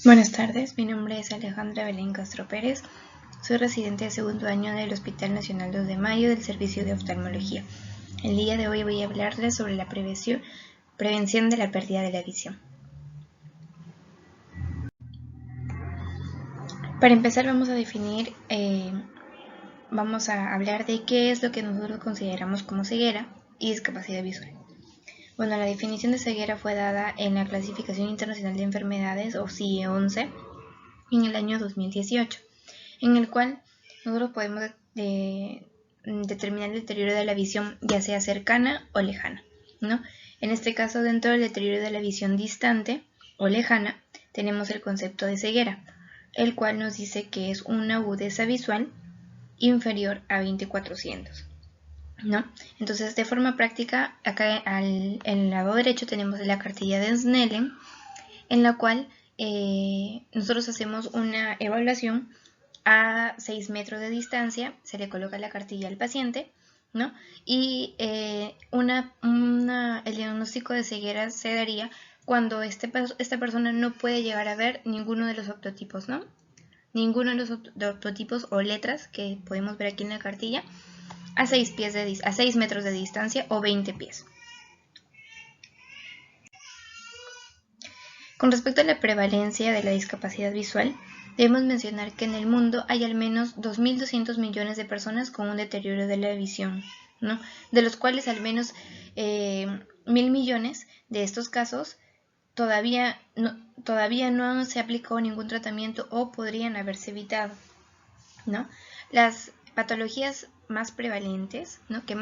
Buenas tardes, mi nombre es Alejandra Belén Castro Pérez, soy residente de segundo año del Hospital Nacional 2 de Mayo del Servicio de Oftalmología. El día de hoy voy a hablarles sobre la prevención de la pérdida de la visión. Para empezar vamos a hablar de qué es lo que nosotros consideramos como ceguera y discapacidad visual. Bueno, la definición de ceguera fue dada en la Clasificación Internacional de Enfermedades, o CIE-11, en el año 2018, en el cual nosotros podemos determinar el deterioro de la visión, ya sea cercana o lejana, ¿no? En este caso, dentro del deterioro de la visión distante o lejana, tenemos el concepto de ceguera, el cual nos dice que es una agudeza visual inferior a 20/400, ¿no? Entonces, de forma práctica, acá en el lado derecho tenemos la cartilla de Snellen, en la cual nosotros hacemos una evaluación a 6 metros de distancia, se le coloca la cartilla al paciente, ¿no? Y el diagnóstico de ceguera se daría cuando esta persona no puede llegar a ver ninguno de los octotipos, ¿no? Ninguno de los octotipos o letras que podemos ver aquí en la cartilla a 6 metros de distancia o 20 pies. Con respecto a la prevalencia de la discapacidad visual, debemos mencionar que en el mundo hay al menos 2.200 millones de personas con un deterioro de la visión, ¿no? De los cuales al menos 1.000 millones de estos casos todavía no se ha aplicado ningún tratamiento o podrían haberse evitado, ¿no? Las patologías más prevalentes, ¿no? que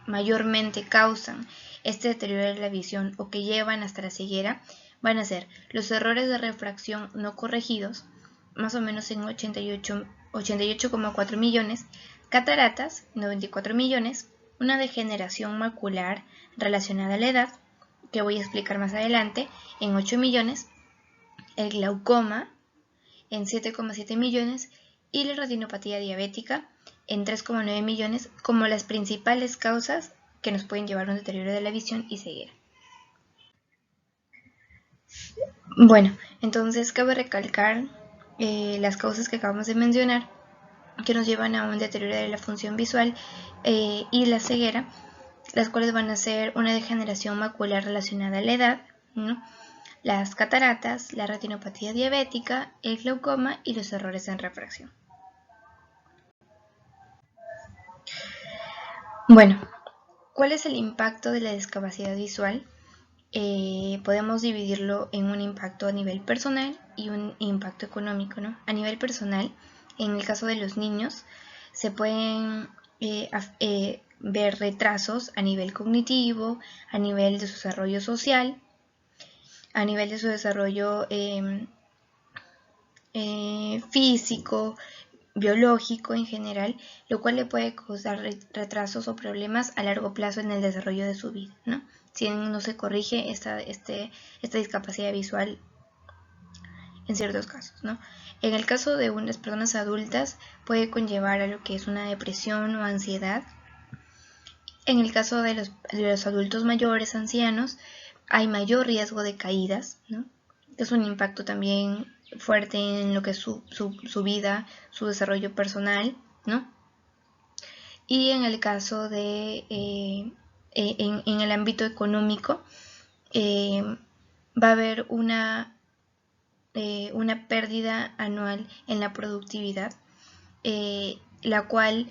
mayormente causan este deterioro de la visión o que llevan hasta la ceguera van a ser los errores de refracción no corregidos, más o menos en 88,4 millones, cataratas, 94 millones, una degeneración macular relacionada a la edad, que voy a explicar más adelante, en 8 millones, el glaucoma en 7,7 millones y la retinopatía diabética en 3,9 millones como las principales causas que nos pueden llevar a un deterioro de la visión y ceguera. Bueno, entonces cabe recalcar las causas que acabamos de mencionar que nos llevan a un deterioro de la función visual y la ceguera, las cuales van a ser una degeneración macular relacionada a la edad, ¿no? Las cataratas, la retinopatía diabética, el glaucoma y los errores en refracción. Bueno, ¿cuál es el impacto de la discapacidad visual? Podemos dividirlo en un impacto a nivel personal y un impacto económico, ¿no? A nivel personal, en el caso de los niños, se pueden ver retrasos a nivel cognitivo, a nivel de su desarrollo social, a nivel de su desarrollo físico, biológico en general, lo cual le puede causar retrasos o problemas a largo plazo en el desarrollo de su vida, ¿no? Si no se corrige esta discapacidad visual en ciertos casos, ¿no? En el caso de unas personas adultas puede conllevar a lo que es una depresión o ansiedad. En el caso de los adultos mayores, ancianos, hay mayor riesgo de caídas, ¿no? Es un impacto también fuerte en lo que es su vida, su desarrollo personal, ¿no? Y en el caso de, en el ámbito económico, va a haber una pérdida anual en la productividad, la cual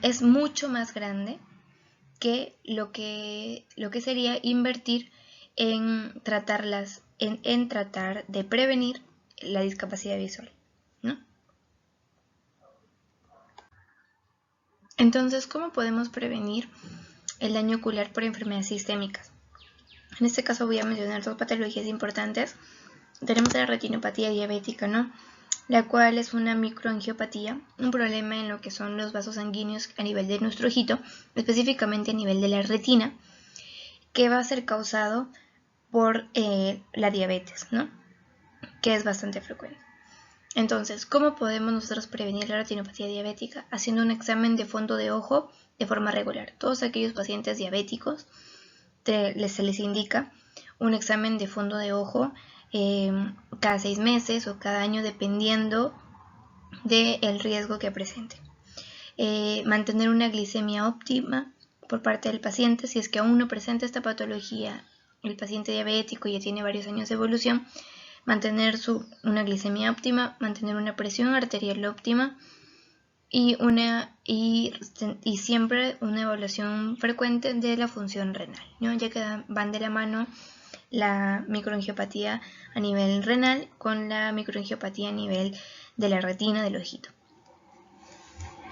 es mucho más grande que lo que sería invertir en tratar de prevenir la discapacidad visual, ¿no? Entonces, ¿cómo podemos prevenir el daño ocular por enfermedades sistémicas? En este caso voy a mencionar dos patologías importantes. Tenemos la retinopatía diabética, ¿no? La cual es una microangiopatía, un problema en lo que son los vasos sanguíneos a nivel de nuestro ojito, específicamente a nivel de la retina, que va a ser causado por la diabetes, ¿no? Que es bastante frecuente. Entonces, ¿cómo podemos nosotros prevenir la retinopatía diabética? Haciendo un examen de fondo de ojo de forma regular. Todos aquellos pacientes diabéticos se les indica un examen de fondo de ojo cada 6 meses o cada año, dependiendo del riesgo que presente. Mantener una glicemia óptima por parte del paciente. Si es que aún no presenta esta patología, el paciente diabético ya tiene varios años de evolución, mantener una glicemia óptima, mantener una presión arterial óptima y siempre una evaluación frecuente de la función renal, ¿no? Ya que van de la mano la microangiopatía a nivel renal con la microangiopatía a nivel de la retina del ojito.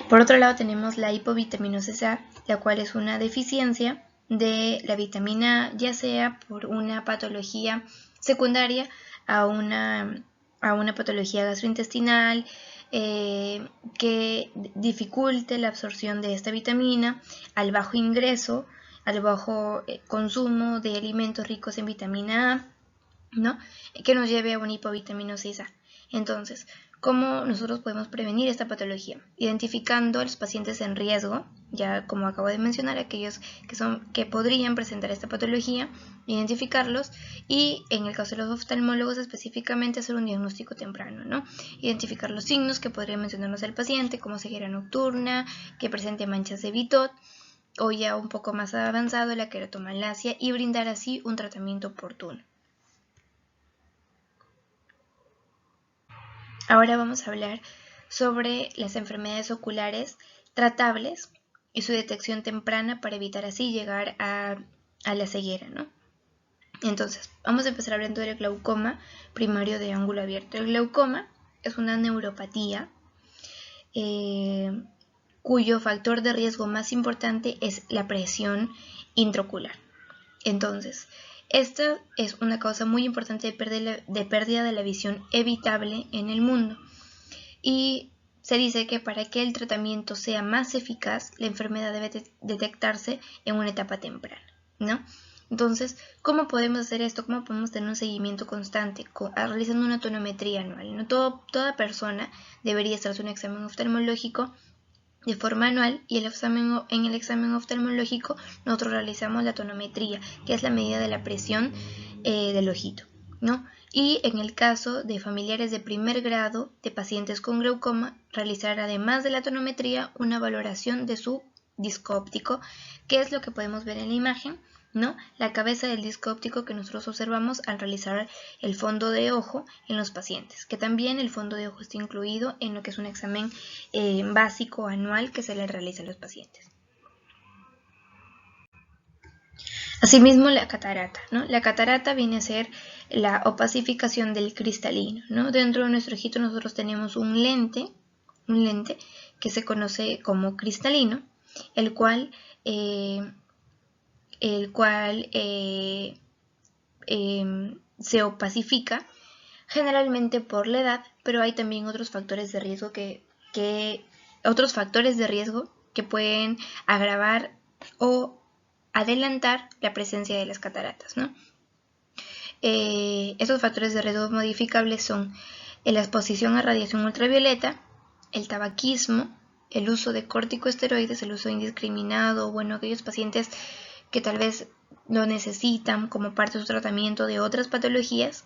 Por otro lado tenemos la hipovitaminosis A, la cual es una deficiencia de la vitamina A, ya sea por una patología secundaria a una patología gastrointestinal que dificulte la absorción de esta vitamina, al bajo ingreso, al bajo consumo de alimentos ricos en vitamina A, ¿no? Que nos lleve a una hipovitaminosis A. Entonces, ¿cómo nosotros podemos prevenir esta patología? Identificando a los pacientes en riesgo, ya como acabo de mencionar, aquellos que podrían presentar esta patología, identificarlos y en el caso de los oftalmólogos específicamente hacer un diagnóstico temprano, ¿no? Identificar los signos que podría mencionarnos el paciente, como ceguera nocturna, que presente manchas de Bitot, o ya un poco más avanzado la queratomalacia, y brindar así un tratamiento oportuno. Ahora vamos a hablar sobre las enfermedades oculares tratables y su detección temprana para evitar así llegar a la ceguera, ¿no? Entonces, vamos a empezar hablando del glaucoma primario de ángulo abierto. El glaucoma es una neuropatía cuyo factor de riesgo más importante es la presión intraocular. Entonces, esta es una causa muy importante de pérdida de la visión evitable en el mundo. Y se dice que para que el tratamiento sea más eficaz, la enfermedad debe detectarse en una etapa temprana, ¿no? Entonces, ¿cómo podemos hacer esto? ¿Cómo podemos tener un seguimiento constante realizando una tonometría anual? ¿No? Toda persona debería hacerse un examen oftalmológico de forma anual, y en el examen oftalmológico nosotros realizamos la tonometría, que es la medida de la presión del ojito, ¿no? Y en el caso de familiares de primer grado de pacientes con glaucoma, realizar además de la tonometría una valoración de su disco óptico, que es lo que podemos ver en la imagen, ¿no? La cabeza del disco óptico que nosotros observamos al realizar el fondo de ojo en los pacientes, que también el fondo de ojo está incluido en lo que es un examen básico anual que se le realiza a los pacientes. Asimismo, la catarata, ¿no? La catarata viene a ser la opacificación del cristalino, ¿no? Dentro de nuestro ojito nosotros tenemos un lente que se conoce como cristalino, el cual se opacifica generalmente por la edad, pero hay también otros factores de riesgo que pueden agravar o adelantar la presencia de las cataratas, ¿no? Estos factores de riesgo modificables son la exposición a radiación ultravioleta, el tabaquismo, el uso de corticosteroides, el uso indiscriminado, bueno, aquellos pacientes que tal vez lo necesitan como parte de su tratamiento de otras patologías,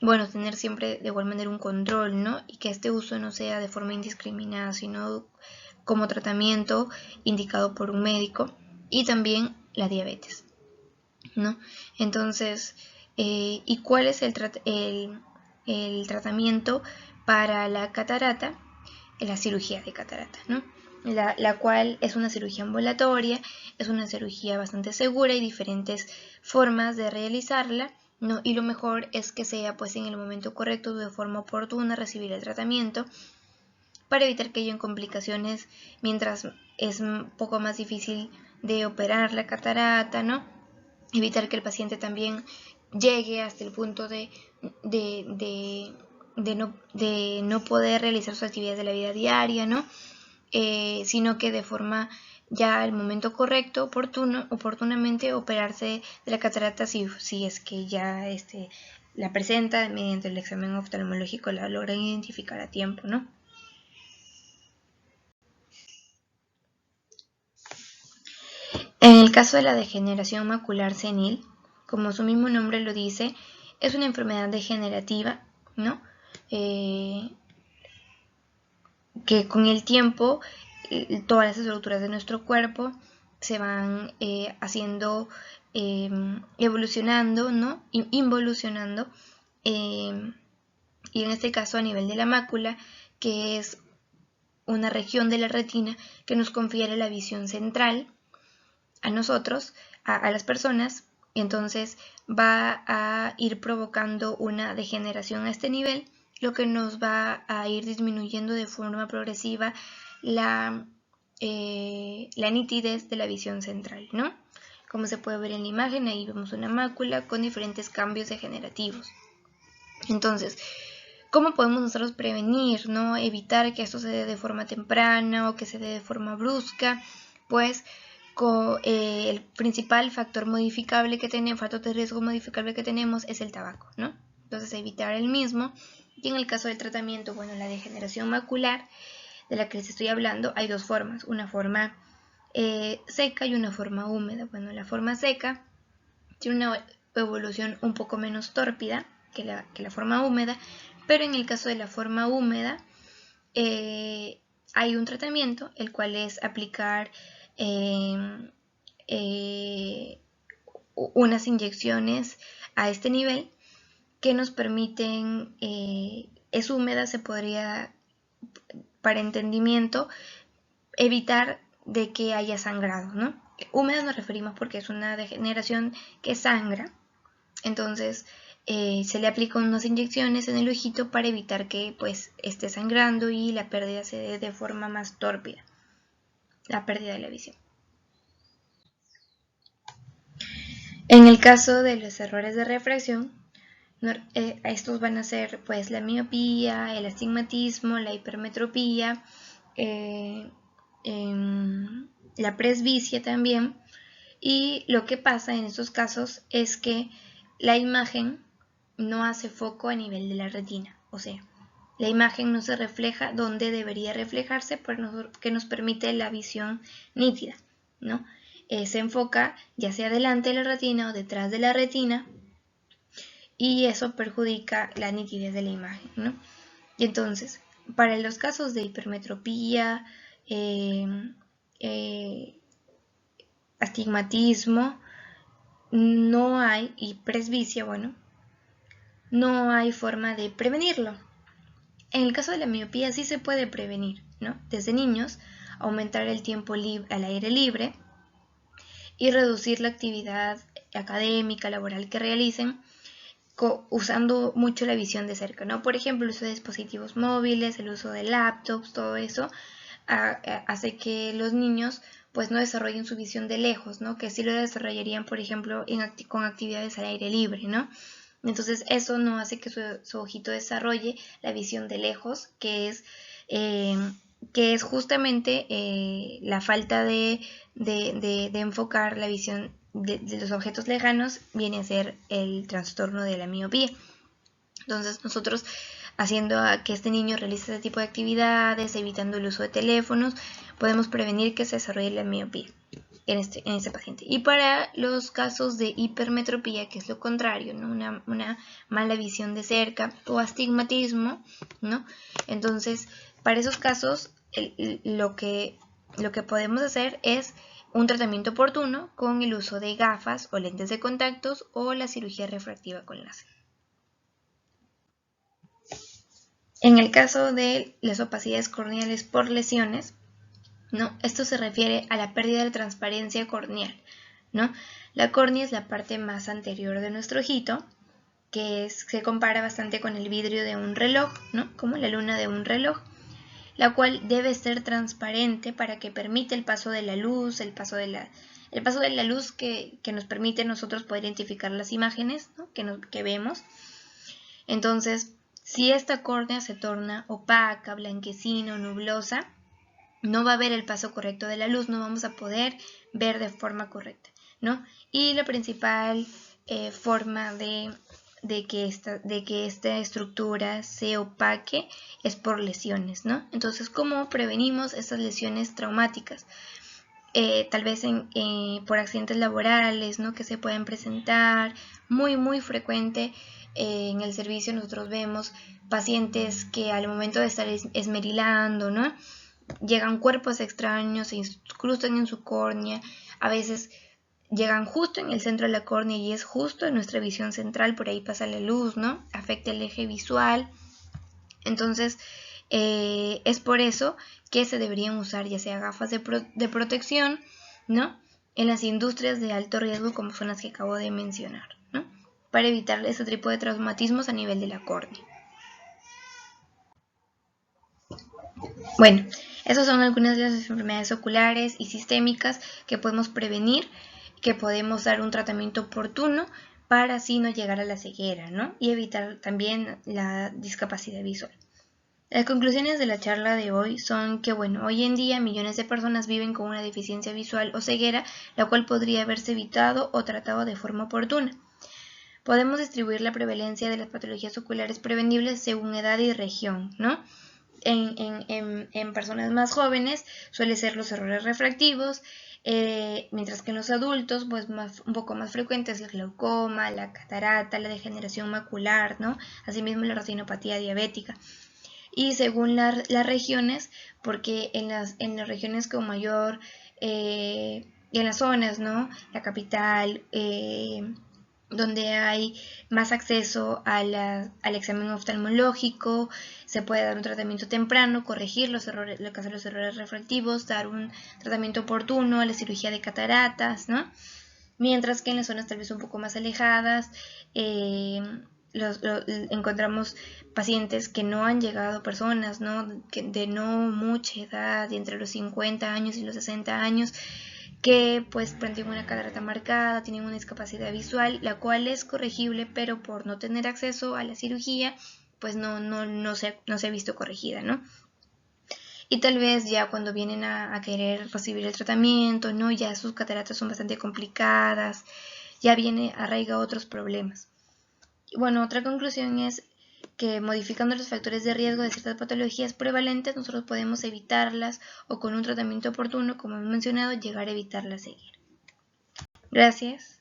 bueno, tener siempre de igual manera un control, ¿no? Y que este uso no sea de forma indiscriminada, sino como tratamiento indicado por un médico, y también la diabetes, ¿no? Entonces, ¿y cuál es el tratamiento para la catarata? La cirugía de catarata, ¿no? La cual es una cirugía ambulatoria, es una cirugía bastante segura y diferentes formas de realizarla, ¿no? Y lo mejor es que sea pues en el momento correcto, de forma oportuna, recibir el tratamiento para evitar que hayan complicaciones mientras es un poco más difícil de operar la catarata, ¿no? Evitar que el paciente también llegue hasta el punto de no poder realizar sus actividades de la vida diaria, ¿no? Sino que de forma ya al momento correcto, oportunamente operarse de la catarata si es que ya la presenta mediante el examen oftalmológico, la logran identificar a tiempo, ¿no? En el caso de la degeneración macular senil, como su mismo nombre lo dice, es una enfermedad degenerativa, ¿no? Que con el tiempo todas las estructuras de nuestro cuerpo se van haciendo, evolucionando, ¿no? Involucionando, y en este caso a nivel de la mácula, que es una región de la retina que nos confiere la visión central a nosotros, a las personas. Entonces va a ir provocando una degeneración a este nivel, lo que nos va a ir disminuyendo de forma progresiva la nitidez de la visión central, ¿no? Como se puede ver en la imagen, ahí vemos una mácula con diferentes cambios degenerativos. Entonces, ¿cómo podemos nosotros prevenir, ¿no? Evitar que esto se dé de forma temprana o que se dé de forma brusca? Pues el principal factor modificable que tenemos, factor de riesgo modificable que tenemos es el tabaco, ¿no? Entonces evitar el mismo. Y en el caso del tratamiento, bueno, la degeneración macular de la que les estoy hablando, hay dos formas, una forma seca y una forma húmeda. Bueno, la forma seca tiene una evolución un poco menos tórpida que la forma húmeda, pero en el caso de la forma húmeda hay un tratamiento, el cual es aplicar unas inyecciones a este nivel que nos permiten, es húmeda, se podría, para entendimiento, evitar de que haya sangrado, ¿no? Húmeda nos referimos porque es una degeneración que sangra, entonces se le aplican unas inyecciones en el ojito para evitar que pues esté sangrando y la pérdida se dé de forma más tórpida, la pérdida de la visión. En el caso de los errores de refracción, estos van a ser pues la miopía, el astigmatismo, la hipermetropía, la presbicia también. Y lo que pasa en estos casos es que la imagen no hace foco a nivel de la retina, o sea, la imagen no se refleja donde debería reflejarse, que nos permite la visión nítida, ¿no? Se enfoca ya sea delante de la retina o detrás de la retina, y eso perjudica la nitidez de la imagen, ¿no? Y entonces, para los casos de hipermetropía, astigmatismo, no hay, y presbicia, bueno, no hay forma de prevenirlo. En el caso de la miopía sí se puede prevenir, ¿no? Desde niños, aumentar el tiempo al aire libre y reducir la actividad académica, laboral que realicen, usando mucho la visión de cerca, ¿no? Por ejemplo, el uso de dispositivos móviles, el uso de laptops, todo eso hace que los niños pues no desarrollen su visión de lejos, ¿no? Que sí lo desarrollarían, por ejemplo, con actividades al aire libre, ¿no? Entonces eso no hace que su ojito desarrolle la visión de lejos, que es justamente la falta de enfocar la visión de los objetos lejanos, viene a ser el trastorno de la miopía. Entonces nosotros, haciendo a que este niño realice este tipo de actividades, evitando el uso de teléfonos, podemos prevenir que se desarrolle la miopía en este paciente. Y para los casos de hipermetropía, que es lo contrario, ¿no? Una mala visión de cerca o astigmatismo, ¿no? Entonces, para esos casos, lo que podemos hacer es un tratamiento oportuno con el uso de gafas o lentes de contactos o la cirugía refractiva con láser. En el caso de las opacidades corneales por lesiones, ¿no? Esto se refiere a la pérdida de transparencia corneal, ¿no? La córnea es la parte más anterior de nuestro ojito, que se compara bastante con el vidrio de un reloj, ¿no? Como la luna de un reloj, la cual debe ser transparente para que permita el paso de la luz, el paso de la luz que nos permite nosotros poder identificar las imágenes, ¿no? que vemos. Entonces, si esta córnea se torna opaca, blanquecina o nublosa, no va a haber el paso correcto de la luz, no vamos a poder ver de forma correcta, ¿no? Y la principal forma de que esta estructura se opaque es por lesiones, ¿no? Entonces, ¿cómo prevenimos estas lesiones traumáticas? tal vez por accidentes laborales, ¿no? Que se pueden presentar, muy frecuente. En el servicio nosotros vemos pacientes que al momento de estar esmerilando, ¿no? Llegan cuerpos extraños, se incrustan en su córnea, a veces llegan justo en el centro de la córnea y es justo en nuestra visión central, por ahí pasa la luz, ¿no? Afecta el eje visual. Entonces, es por eso que se deberían usar ya sea gafas de protección, ¿no? En las industrias de alto riesgo como son las que acabo de mencionar, ¿no? Para evitar ese tipo de traumatismos a nivel de la córnea. Bueno, esas son algunas de las enfermedades oculares y sistémicas que podemos prevenir, que podemos dar un tratamiento oportuno para así no llegar a la ceguera, ¿no? Y evitar también la discapacidad visual. Las conclusiones de la charla de hoy son que, bueno, hoy en día millones de personas viven con una deficiencia visual o ceguera, la cual podría haberse evitado o tratado de forma oportuna. Podemos distribuir la prevalencia de las patologías oculares prevenibles según edad y región, ¿no? En personas más jóvenes suele ser los errores refractivos, mientras que en los adultos pues un poco más frecuentes el glaucoma, la catarata, la degeneración macular, ¿no? Asimismo la retinopatía diabética. Y según las regiones, porque en las regiones con mayor, y en las zonas, ¿no? La capital, donde hay más acceso al examen oftalmológico, se puede dar un tratamiento temprano, corregir los errores, lo que hacen los errores refractivos, dar un tratamiento oportuno a la cirugía de cataratas, ¿no? Mientras que en las zonas tal vez un poco más alejadas, encontramos pacientes que no han llegado, personas, ¿no? De no mucha edad, entre los 50 años y los 60 años, que pues tienen una catarata marcada, tienen una discapacidad visual, la cual es corregible, pero por no tener acceso a la cirugía, pues no se ha visto corregida, ¿no? Y tal vez ya cuando vienen a querer recibir el tratamiento, ¿no? Ya sus cataratas son bastante complicadas, ya viene arraiga otros problemas. Y bueno, otra conclusión es que modificando los factores de riesgo de ciertas patologías prevalentes, nosotros podemos evitarlas o con un tratamiento oportuno, como hemos mencionado, llegar a evitar la ceguera. Gracias.